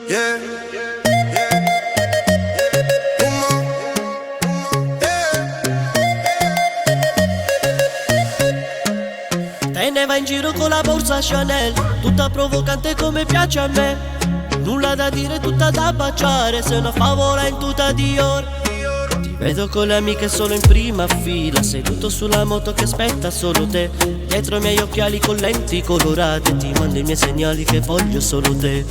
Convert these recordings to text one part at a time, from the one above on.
Yeah, yeah, Te ne vai in giro con la borsa Chanel, tutta provocante come piace a me. Nulla da dire, tutta da baciare, sei una favola in tuta Dior. Ti vedo con le amiche solo in prima fila, seduto sulla moto che aspetta solo te. Dietro i miei occhiali con lenti colorate, ti mando i miei segnali che voglio solo te.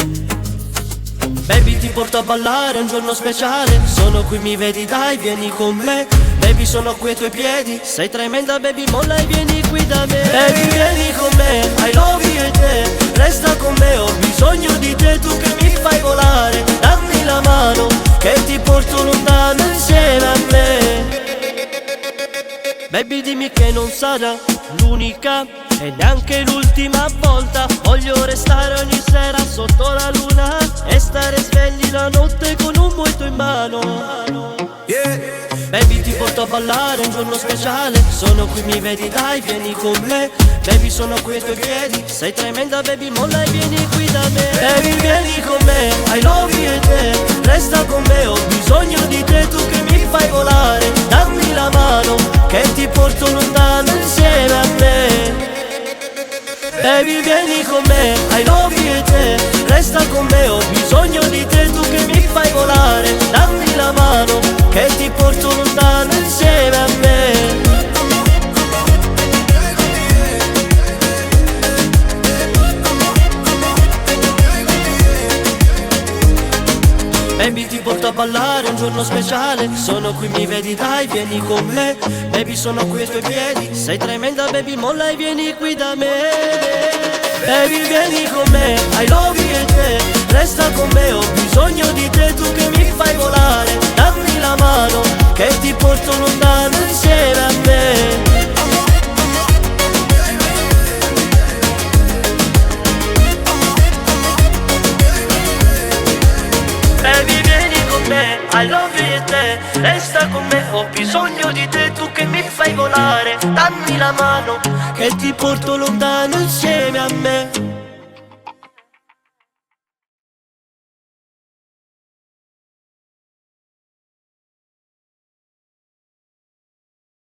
Baby, ti porto a ballare, è un giorno speciale. Sono qui, mi vedi, dai, vieni con me. Baby, sono qui ai tuoi piedi. Sei tremenda, baby, molla e vieni qui da me. Baby, vieni con me, I love you e te. Resta con me, ho bisogno di te. Tu che mi fai volare, dammi la mano, che ti porto lontano insieme a me. Baby, dimmi che non sarà l'unica e neanche l'ultima volta. Voglio restare ogni sera sotto la luna e stare svegli la notte con un moito in mano. yeah. Baby, ti porto a ballare, è un giorno speciale. Sono qui, mi vedi, dai, vieni con me. Baby, sono qui ai tuoi piedi. Sei tremenda, baby, molla e vieni qui da me. Baby, vieni con me, I love you e te. Resta con me, ho bisogno di te. Tu che mi fai volare, dammi la mano, che ti porto lontano insieme a me. Baby, vieni con me, I love you e te. Resta con me, ho bisogno di te. Tu che mi fai volare, dammi la mano, che ti porto lontano insieme a me. Baby, ti porto a ballare, è un giorno speciale. Sono qui, mi vedi, dai, vieni con me. Baby, sono qui ai tuoi piedi. Sei tremenda, baby, molla e vieni qui da me. Baby, vieni con me, I love you e te. Resta con me, ho bisogno di te. Tu che mi fai volare, dammi la mano, che ti porto lontano insieme a me. Baby, vieni con me, I love you e te. Resta con me, ho bisogno di te. Tu che mi fai volare, dammi la mano, che ti porto lontano insieme a me.